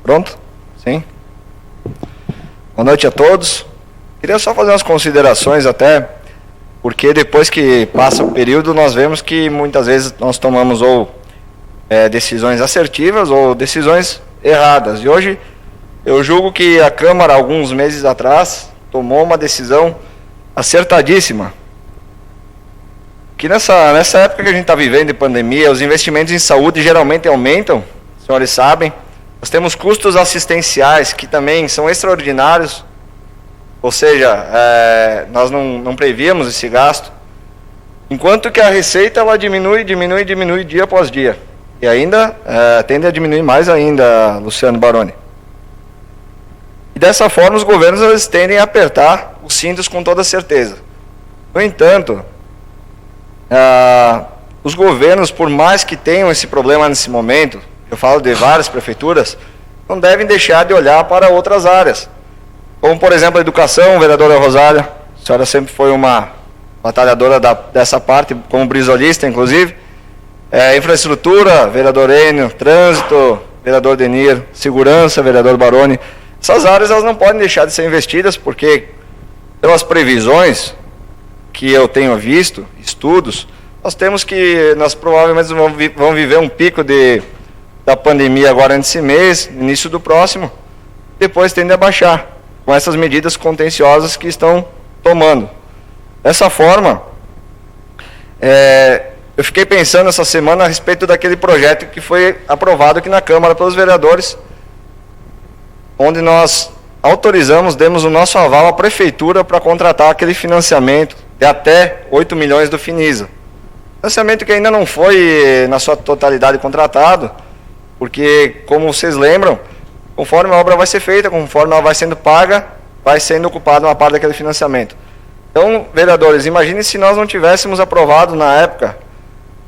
Pronto? Sim. Boa noite a todos. Queria só fazer umas considerações até, porque depois que passa o período, nós vemos que muitas vezes nós tomamos ou decisões assertivas ou decisões erradas. E hoje eu julgo que a Câmara, alguns meses atrás, tomou uma decisão acertadíssima. Que nessa época que a gente está vivendo de pandemia, os investimentos em saúde geralmente aumentam, os senhores sabem. Nós temos custos assistenciais que também são extraordinários, ou seja, nós não prevíamos esse gasto. Enquanto que a receita ela diminui dia após dia. E ainda tende a diminuir mais ainda, Luciano Baroni. E dessa forma os governos eles tendem a apertar os cintos com toda certeza. No entanto, os governos, por mais que tenham esse problema nesse momento, eu falo de várias prefeituras, não devem deixar de olhar para outras áreas. Como, por exemplo, a educação, vereadora Rosália, a senhora sempre foi uma batalhadora dessa parte, como brisolista, inclusive. Infraestrutura, vereador Enio, trânsito, vereador Denir, segurança, vereador Baroni. Essas áreas elas não podem deixar de ser investidas, porque pelas previsões que eu tenho visto, estudos, nós provavelmente vamos viver um pico da pandemia agora nesse mês, início do próximo, depois tende a baixar, com essas medidas contenciosas que estão tomando. Dessa forma, eu fiquei pensando essa semana a respeito daquele projeto que foi aprovado aqui na Câmara pelos vereadores, onde nós autorizamos, demos o nosso aval à Prefeitura para contratar aquele financiamento de até 8 milhões do Finisa. Financiamento que ainda não foi na sua totalidade contratado, porque, como vocês lembram, conforme a obra vai ser feita, conforme ela vai sendo paga, vai sendo ocupada uma parte daquele financiamento. Então, vereadores, imagine se nós não tivéssemos aprovado na época,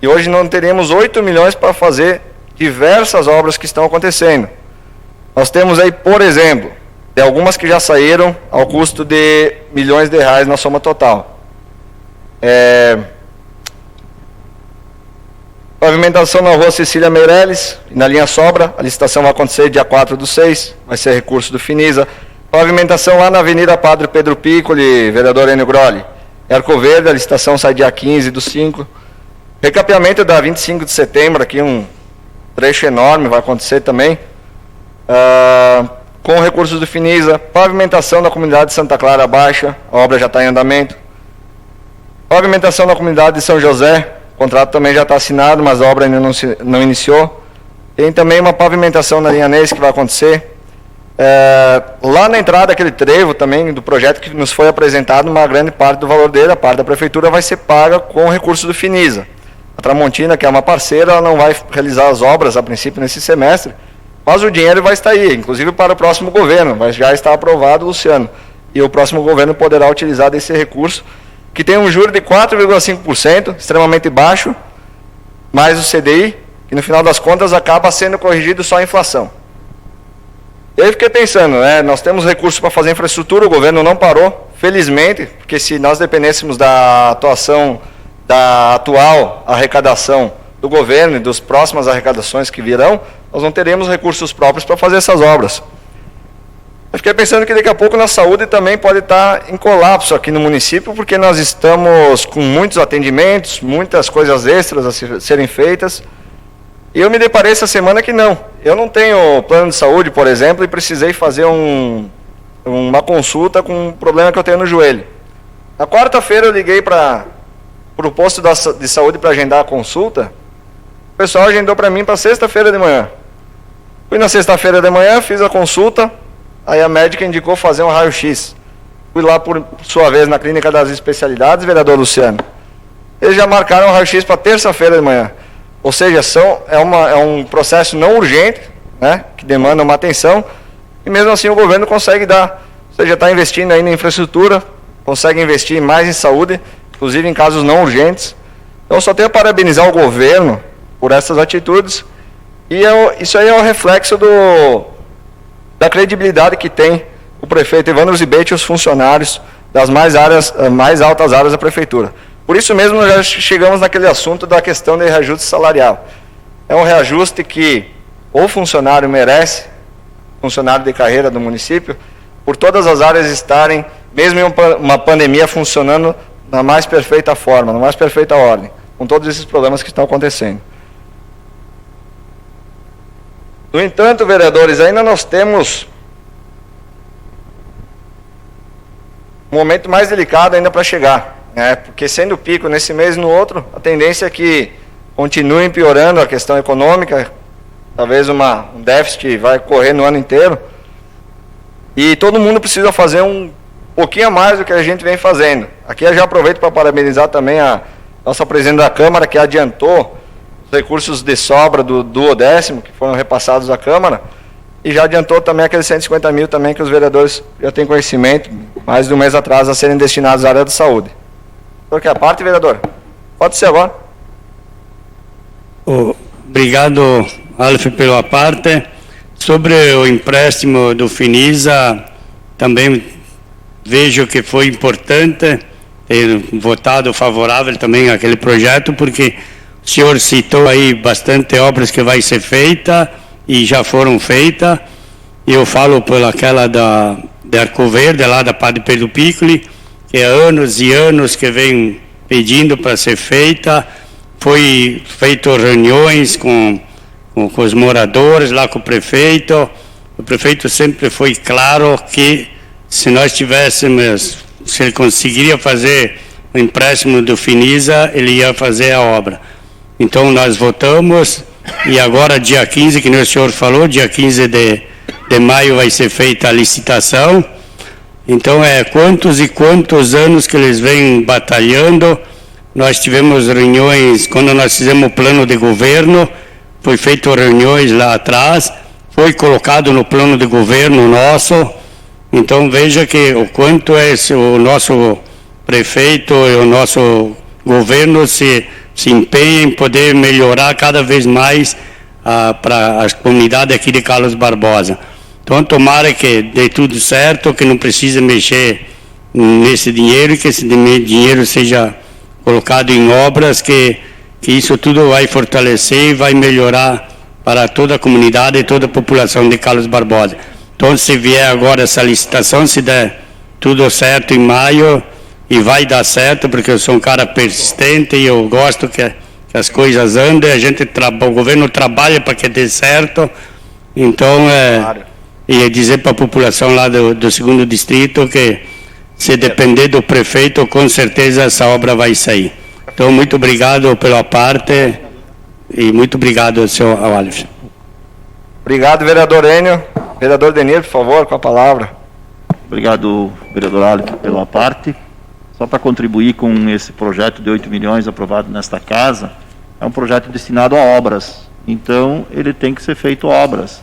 e hoje não teríamos 8 milhões para fazer diversas obras que estão acontecendo. Nós temos aí, por exemplo, de algumas que já saíram ao custo de milhões de reais na soma total. Pavimentação na rua Cecília Meirelles, na linha Sobra, a licitação vai acontecer dia 4/6, vai ser recurso do Finisa. Pavimentação lá na Avenida Padre Pedro Piccoli, vereador Enio Grolli. Arco Verde, a licitação sai dia 15/5. Recapeamento da 25 de setembro, aqui um trecho enorme, vai acontecer também. Com recursos do Finisa. Pavimentação da comunidade de Santa Clara Baixa, a obra já está em andamento. Pavimentação da comunidade de São José, o contrato também já está assinado, mas a obra ainda não iniciou. Tem também uma pavimentação na linha Ness que vai acontecer. Lá na entrada daquele trevo também, do projeto que nos foi apresentado, uma grande parte do valor dele, a parte da Prefeitura, vai ser paga com recursos do Finisa. A Tramontina, que é uma parceira, ela não vai realizar as obras, a princípio, nesse semestre, mas o dinheiro vai estar aí, inclusive para o próximo governo, mas já está aprovado, Luciano. E o próximo governo poderá utilizar desse recurso, que tem um juro de 4,5%, extremamente baixo, mais o CDI, que no final das contas acaba sendo corrigido só a inflação. E aí fiquei pensando, nós temos recursos para fazer infraestrutura, o governo não parou, felizmente, porque se nós dependêssemos da atuação da atual arrecadação do governo e das próximas arrecadações que virão, nós não teremos recursos próprios para fazer essas obras. Eu fiquei pensando que daqui a pouco na saúde também pode estar em colapso aqui no município, porque nós estamos com muitos atendimentos, muitas coisas extras a serem feitas. E eu me deparei essa semana que não. Eu não tenho plano de saúde, por exemplo, e precisei fazer uma consulta com um problema que eu tenho no joelho. Na quarta-feira eu liguei para o posto de saúde para agendar a consulta. O pessoal agendou para mim para sexta-feira de manhã. Fui na sexta-feira de manhã, fiz a consulta. Aí a médica indicou fazer um raio-x. Fui lá, por sua vez, na Clínica das Especialidades, vereador Luciano. Eles já marcaram o raio-x para terça-feira de manhã. Ou seja, é um processo não urgente, que demanda uma atenção, e mesmo assim o governo consegue dar. Ou seja, está investindo aí na infraestrutura, consegue investir mais em saúde, inclusive em casos não urgentes. Então, eu só tenho a parabenizar o governo por essas atitudes, e isso aí é um reflexo da credibilidade que tem o prefeito Evandro Zibete e os funcionários das mais altas áreas da prefeitura. Por isso mesmo nós já chegamos naquele assunto da questão de reajuste salarial. É um reajuste que o funcionário merece, funcionário de carreira do município, por todas as áreas estarem, mesmo em uma pandemia, funcionando na mais perfeita forma, na mais perfeita ordem, com todos esses problemas que estão acontecendo. No entanto, vereadores, ainda nós temos um momento mais delicado ainda para chegar, né? Porque sendo pico nesse mês e no outro, a tendência é que continue piorando a questão econômica, talvez um déficit vai correr no ano inteiro, e todo mundo precisa fazer um pouquinho a mais do que a gente vem fazendo. Aqui eu já aproveito para parabenizar também a nossa presidente da Câmara, que adiantou os recursos de sobra do 10º, que foram repassados à Câmara, e já adiantou também aqueles 150 mil também que os vereadores já têm conhecimento, mais de um mês atrás, a serem destinados à área da saúde. Por que a parte, vereador? Pode ser agora. Obrigado, Alf, pela parte. Sobre o empréstimo do Finisa, também vejo que foi importante ter votado favorável também àquele projeto, porque o senhor citou aí bastante obras que vai ser feita e já foram feitas. Eu falo pelaquela de Arco Verde, lá da Padre Pedro Piccoli, que há anos e anos que vem pedindo para ser feita. Foi feito reuniões com os moradores, lá com o prefeito. O prefeito sempre foi claro que se nós tivéssemos, se ele conseguiria fazer o empréstimo do Finisa, ele ia fazer a obra. Então nós votamos, e agora dia 15, que o senhor falou, dia 15 de maio vai ser feita a licitação. Então quantos e quantos anos que eles vêm batalhando. Nós tivemos reuniões, quando nós fizemos o plano de governo, foi feito reuniões lá atrás, foi colocado no plano de governo nosso. Então veja que o quanto o nosso prefeito e o nosso governo se empenha em poder melhorar cada vez mais para a comunidade aqui de Carlos Barbosa. Então tomara que dê tudo certo, que não precise mexer nesse dinheiro, e que esse dinheiro seja colocado em obras, que isso tudo vai fortalecer e vai melhorar para toda a comunidade e toda a população de Carlos Barbosa. Então, se vier agora essa licitação, se der tudo certo em maio, e vai dar certo, porque eu sou um cara persistente e eu gosto que as coisas andem, o governo trabalha para que dê certo. Então, e dizer para a população lá do 2º distrito que, se depender do prefeito, com certeza essa obra vai sair. Então, muito obrigado pela parte e muito obrigado, senhor Alves. Obrigado, vereador Enio. Vereador Denir, por favor, com a palavra. Obrigado, vereador Alves, pela parte. Só para contribuir com esse projeto de 8 milhões aprovado nesta casa, é um projeto destinado a obras. Então, ele tem que ser feito obras.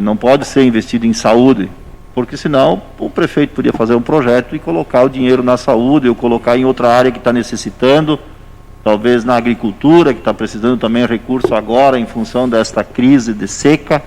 Não pode ser investido em saúde, porque senão o prefeito podia fazer um projeto e colocar o dinheiro na saúde, ou colocar em outra área que está necessitando, talvez na agricultura, que está precisando também de recurso agora em função desta crise de seca,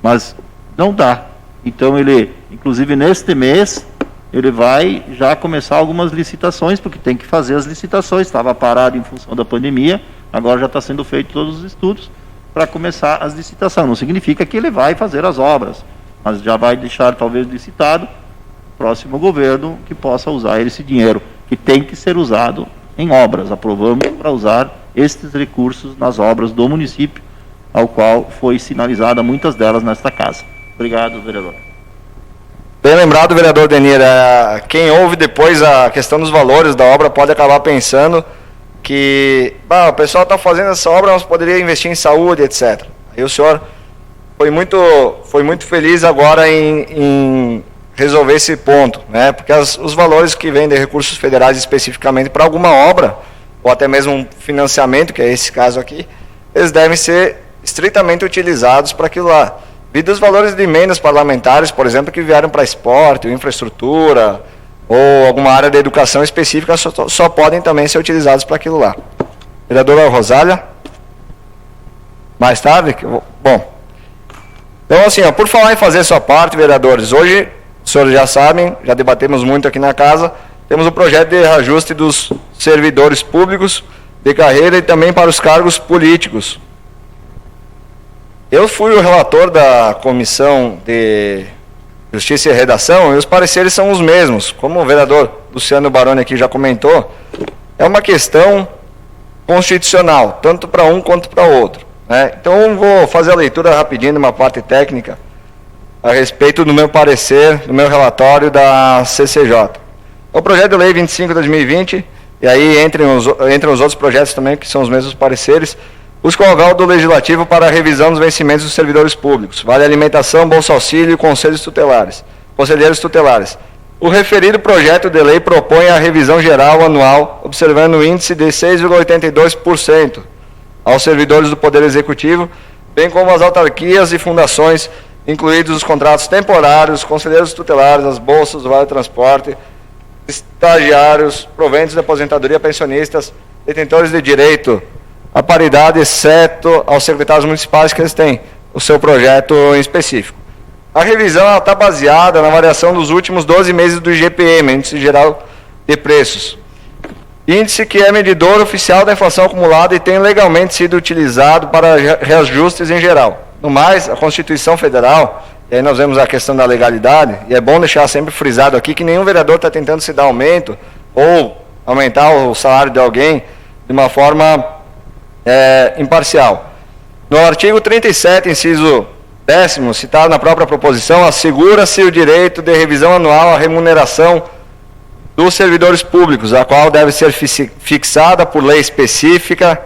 mas não dá. Então ele, inclusive neste mês, ele vai já começar algumas licitações, porque tem que fazer as licitações, estava parado em função da pandemia, agora já está sendo feito todos os estudos para começar as licitações. Não significa que ele vai fazer as obras, mas já vai deixar talvez licitado o próximo governo que possa usar esse dinheiro, que tem que ser usado em obras. Aprovamos para usar estes recursos nas obras do município, ao qual foi sinalizada muitas delas nesta casa. Obrigado, vereador. Bem lembrado, vereador Denir. Quem ouve depois a questão dos valores da obra pode acabar pensando que o pessoal está fazendo essa obra, mas poderia investir em saúde, etc. Aí o senhor foi muito feliz agora em resolver esse ponto, né? Porque os valores que vêm de recursos federais especificamente para alguma obra, ou até mesmo um financiamento, que é esse caso aqui, eles devem ser estritamente utilizados para aquilo lá. Devido os valores de emendas parlamentares, por exemplo, que vieram para esporte, infraestrutura, ou alguma área de educação específica, só podem também ser utilizados para aquilo lá. Vereadora Rosália? Mais tarde? Bom. Então, assim, por falar em fazer sua parte, vereadores, hoje, os senhores já sabem, já debatemos muito aqui na casa, temos o projeto de reajuste dos servidores públicos de carreira e também para os cargos políticos. Eu fui o relator da Comissão de Justiça e Redação e os pareceres são os mesmos. Como o vereador Luciano Baroni aqui já comentou, é uma questão constitucional, tanto para um quanto para outro, né? Então, vou fazer a leitura rapidinho de uma parte técnica a respeito do meu parecer, do meu relatório da CCJ. O projeto de lei 25 de 2020, e aí entre os outros projetos também, que são os mesmos pareceres, busca o aval do Legislativo para a revisão dos vencimentos dos servidores públicos, vale alimentação, bolsa auxílio e conselheiros tutelares. O referido projeto de lei propõe a revisão geral anual, observando o índice de 6,82% aos servidores do Poder Executivo, bem como as autarquias e fundações, incluídos os contratos temporários, conselheiros tutelares, as bolsas, o vale-transporte, estagiários, proventos de aposentadoria, pensionistas, detentores de direito à paridade, exceto aos secretários municipais que eles têm o seu projeto em específico. A revisão está baseada na variação dos últimos 12 meses do IGPM, Índice Geral de Preços. Índice que é medidor oficial da inflação acumulada e tem legalmente sido utilizado para reajustes em geral. No mais, a Constituição Federal, e aí nós vemos a questão da legalidade, e é bom deixar sempre frisado aqui que nenhum vereador está tentando se dar aumento ou aumentar o salário de alguém de uma forma imparcial. No artigo 37, inciso 10º, citado na própria proposição, assegura-se o direito de revisão anual à remuneração dos servidores públicos, a qual deve ser fixada por lei específica,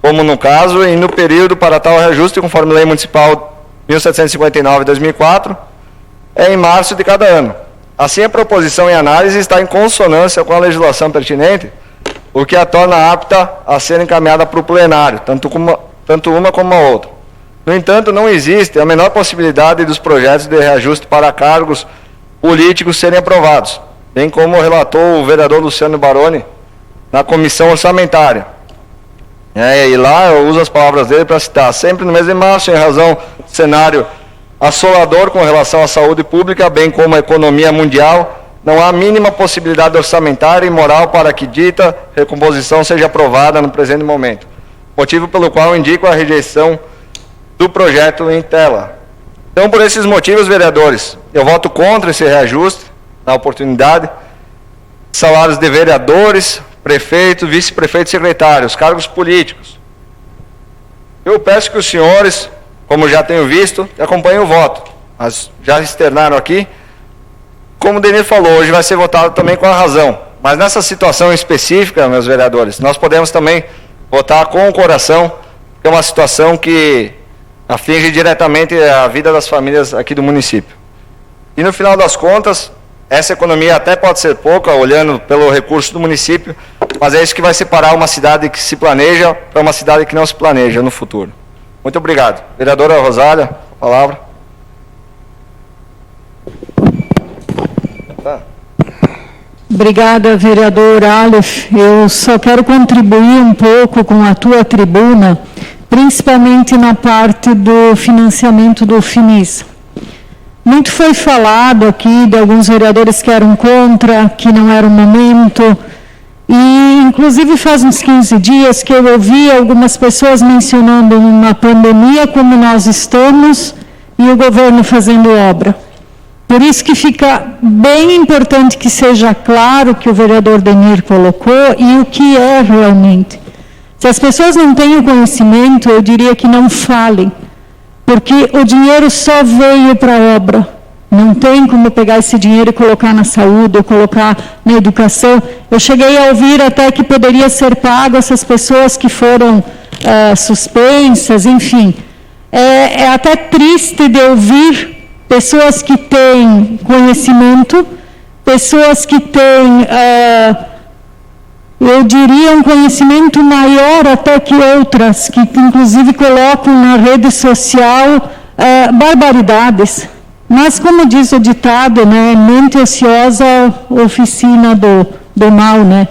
como no caso, e no período para tal reajuste, conforme Lei Municipal 1759/2004, em março de cada ano. Assim, a proposição em análise está em consonância com a legislação pertinente, o que a torna apta a ser encaminhada para o plenário, tanto uma como a outra. No entanto, não existe a menor possibilidade dos projetos de reajuste para cargos políticos serem aprovados, bem como relatou o vereador Luciano Baroni na comissão orçamentária. E lá eu uso as palavras dele para citar: sempre no mês de março, em razão do cenário assolador com relação à saúde pública, bem como à economia mundial, não há a mínima possibilidade orçamentária e moral para que dita recomposição seja aprovada no presente momento. Motivo pelo qual indico a rejeição do projeto em tela. Então, por esses motivos, vereadores, eu voto contra esse reajuste, na oportunidade, salários de vereadores, prefeitos, vice-prefeitos e secretários, cargos políticos. Eu peço que os senhores, como já tenho visto, acompanhem o voto. Mas já externaram aqui. Como o Denir falou, hoje vai ser votado também com a razão. Mas nessa situação específica, meus vereadores, nós podemos também votar com o coração, que é uma situação que aflige diretamente a vida das famílias aqui do município. E no final das contas, essa economia até pode ser pouca, olhando pelo recurso do município, mas é isso que vai separar uma cidade que se planeja para uma cidade que não se planeja no futuro. Muito obrigado. Vereadora Rosália, a palavra. Obrigada, vereador Aleph. Eu só quero contribuir um pouco com a tua tribuna, principalmente na parte do financiamento do Finisa. Muito foi falado aqui de alguns vereadores que eram contra, que não era o momento, e inclusive faz uns 15 dias que eu ouvi algumas pessoas mencionando uma pandemia como nós estamos e o governo fazendo obra. Por isso que fica bem importante que seja claro que o vereador Denir colocou e o que é realmente. Se as pessoas não têm o conhecimento, eu diria que não falem, porque o dinheiro só veio para a obra. Não tem como pegar esse dinheiro e colocar na saúde ou colocar na educação. Eu cheguei a ouvir até que poderia ser pago essas pessoas que foram suspensas, enfim. É até triste de ouvir pessoas que têm conhecimento, pessoas que têm, eu diria, um conhecimento maior até que outras, que inclusive colocam na rede social barbaridades. Mas, como diz o ditado, né, mente ociosa, oficina do mal, né?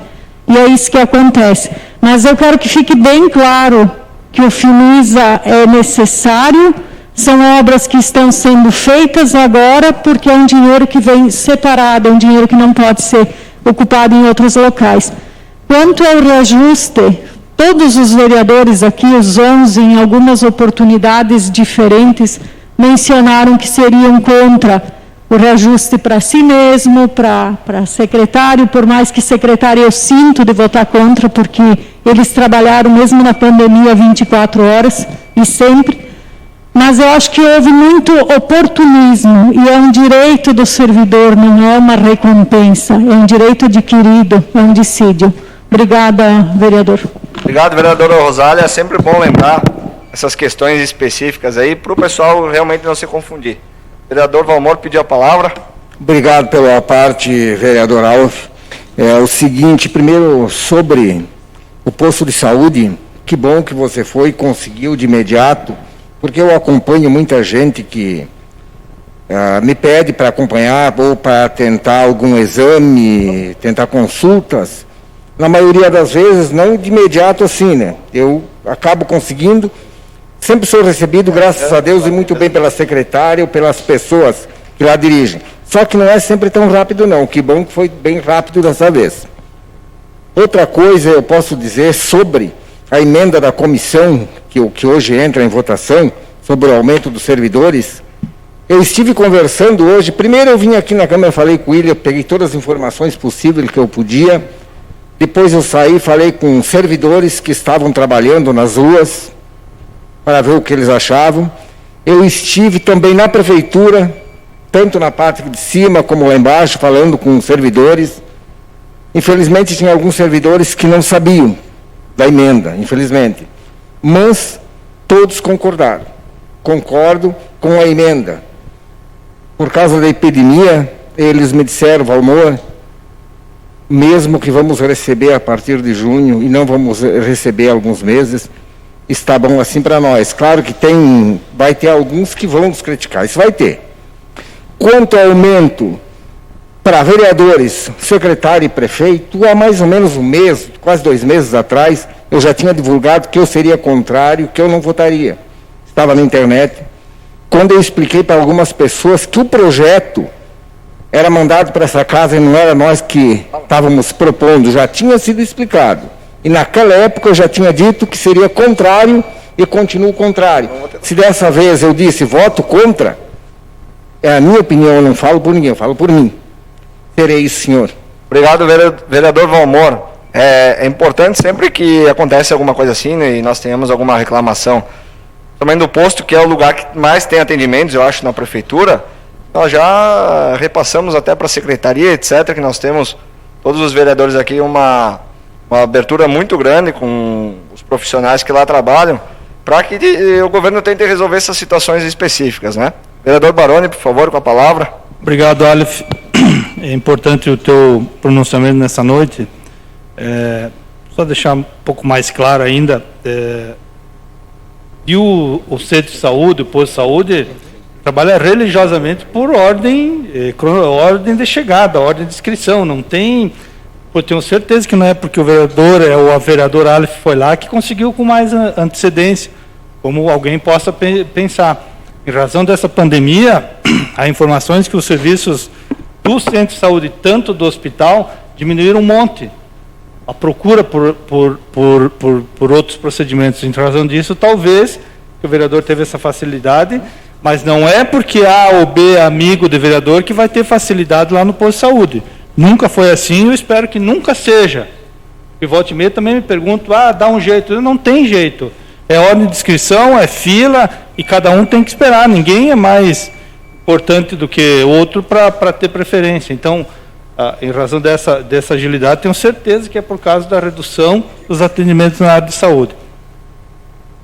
E é isso que acontece. Mas eu quero que fique bem claro que o Finisa é necessário. São obras que estão sendo feitas agora porque é um dinheiro que vem separado, é um dinheiro que não pode ser ocupado em outros locais. Quanto ao reajuste, Todos os vereadores aqui, os 11, em algumas oportunidades diferentes, mencionaram que seriam contra o reajuste para si mesmo, para secretário, por mais que secretário eu sinto de votar contra, porque eles trabalharam mesmo na pandemia 24 horas e sempre. Mas eu acho que houve muito oportunismo e é um direito do servidor, não é uma recompensa, é um direito adquirido, é um dissídio. Obrigada, vereador. Obrigado, vereadora Rosália. É sempre bom lembrar essas questões específicas aí para o pessoal realmente não se confundir. Vereador Valmor pediu a palavra. Obrigado pela parte, vereador Alf. É o seguinte, primeiro sobre o posto de saúde, que bom que você foi e conseguiu de imediato, porque eu acompanho muita gente que me pede para acompanhar ou para tentar algum exame, tentar consultas. Na maioria das vezes, não de imediato assim, né? Eu acabo conseguindo, sempre sou recebido, graças a Deus, e muito bem pela secretária ou pelas pessoas que lá dirigem. Só que não é sempre tão rápido, não. Que bom que foi bem rápido dessa vez. Outra coisa eu posso dizer sobre a emenda da comissão, que hoje entra em votação, sobre o aumento dos servidores. Eu estive conversando hoje, primeiro eu vim aqui na Câmara, falei com o William, peguei todas as informações possíveis que eu podia. Depois eu saí, falei com servidores que estavam trabalhando nas ruas, para ver o que eles achavam. Eu estive também na prefeitura, tanto na parte de cima como lá embaixo, falando com servidores. Infelizmente, tinha alguns servidores que não sabiam da emenda, infelizmente. Mas todos concordaram. Concordo com a emenda. Por causa da epidemia, eles me disseram, Valmor, mesmo que vamos receber a partir de junho e não vamos receber alguns meses, está bom assim para nós. Claro que vai ter alguns que vão nos criticar, isso vai ter. Quanto ao aumento para vereadores, secretário e prefeito, há mais ou menos um mês, quase 2 meses atrás, eu já tinha divulgado que eu seria contrário, que eu não votaria. Estava na internet. Quando eu expliquei para algumas pessoas que o projeto era mandado para essa casa e não era nós que estávamos propondo, já tinha sido explicado. E naquela época eu já tinha dito que seria contrário e continuo contrário. Se dessa vez eu disse voto contra, é a minha opinião, eu não falo por ninguém, eu falo por mim. Serei isso, senhor. Obrigado, vereador Valmor. É importante sempre que acontece alguma coisa assim, né, e nós tenhamos alguma reclamação, também do posto, que é o lugar que mais tem atendimentos, eu acho, na prefeitura, nós já repassamos até para a secretaria, etc., que nós temos, todos os vereadores aqui, uma abertura muito grande com os profissionais que lá trabalham, para que o governo tente resolver essas situações específicas, né? Vereador Baroni, por favor, com a palavra. Obrigado, Aleph. É importante o teu pronunciamento nessa noite. Só deixar um pouco mais claro ainda, e o centro de saúde, o posto de saúde, trabalha religiosamente por ordem de chegada, ordem de inscrição. Não tem, eu tenho certeza que não é porque o vereador ou a vereadora Aleph foi lá que conseguiu com mais antecedência, como alguém possa pensar. Em razão dessa pandemia, há informações que os serviços do centro de saúde, tanto do hospital, diminuíram um monte. A procura por outros procedimentos. Em razão disso, talvez, que o vereador teve essa facilidade, mas não é porque A ou B é amigo do vereador que vai ter facilidade lá no posto de saúde. Nunca foi assim, eu espero que nunca seja. E volta e meia também me pergunto, dá um jeito. Não tem jeito. É ordem de inscrição, é fila, e cada um tem que esperar. Ninguém é mais importante do que outro para ter preferência. Então, em razão dessa agilidade, tenho certeza que é por causa da redução dos atendimentos na área de saúde.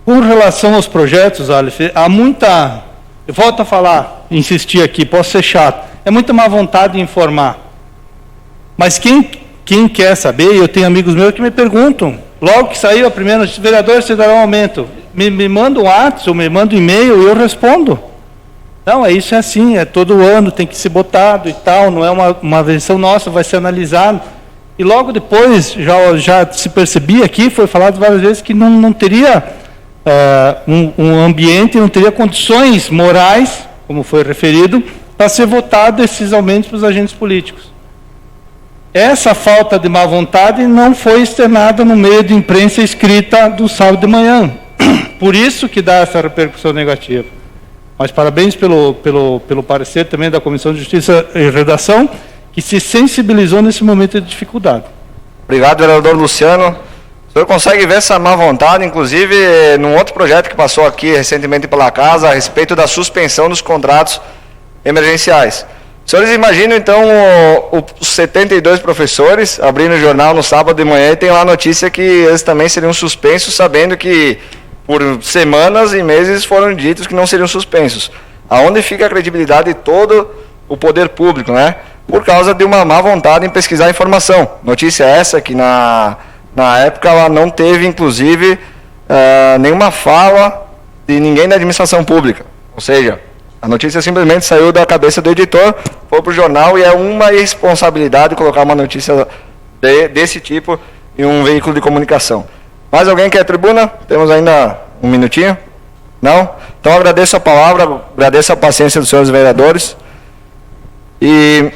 Com relação aos projetos, Aleph, há muita... Eu volto a falar, insistir aqui, posso ser chato. É muita má vontade de informar. Mas quem quer saber, eu tenho amigos meus que me perguntam, logo que saiu a primeira notícia, vereador, você dará um aumento. Me manda um WhatsApp, ou me manda um e-mail e eu respondo. Não, isso é assim, é todo ano, tem que ser botado e tal, não é uma versão nossa, vai ser analisado. E logo depois, já se percebia aqui, foi falado várias vezes, que não teria um ambiente, não teria condições morais, como foi referido, para ser votado esses aumentos para os agentes políticos. essa falta de má vontade não foi externada no meio de imprensa escrita do sábado de manhã. Por isso que dá essa repercussão negativa. Mas parabéns pelo parecer também da Comissão de Justiça e Redação, que se sensibilizou nesse momento de dificuldade. Obrigado, vereador Luciano. O senhor consegue ver essa má vontade, inclusive, num outro projeto que passou aqui recentemente pela casa, a respeito da suspensão dos contratos emergenciais. Os senhores imaginam, então, os 72 professores abrindo o jornal no sábado de manhã e tem lá a notícia que eles também seriam suspensos, sabendo que por semanas e meses foram ditos que não seriam suspensos. Aonde fica a credibilidade de todo o poder público, né? Por causa de uma má vontade em pesquisar a informação. Notícia essa que na época ela não teve, inclusive, nenhuma fala de ninguém da administração pública. Ou seja, a notícia simplesmente saiu da cabeça do editor, foi para o jornal e é uma irresponsabilidade colocar uma notícia desse tipo em um veículo de comunicação. Mais alguém quer a tribuna? Temos ainda um minutinho? Não? Então agradeço a palavra, agradeço a paciência dos senhores vereadores e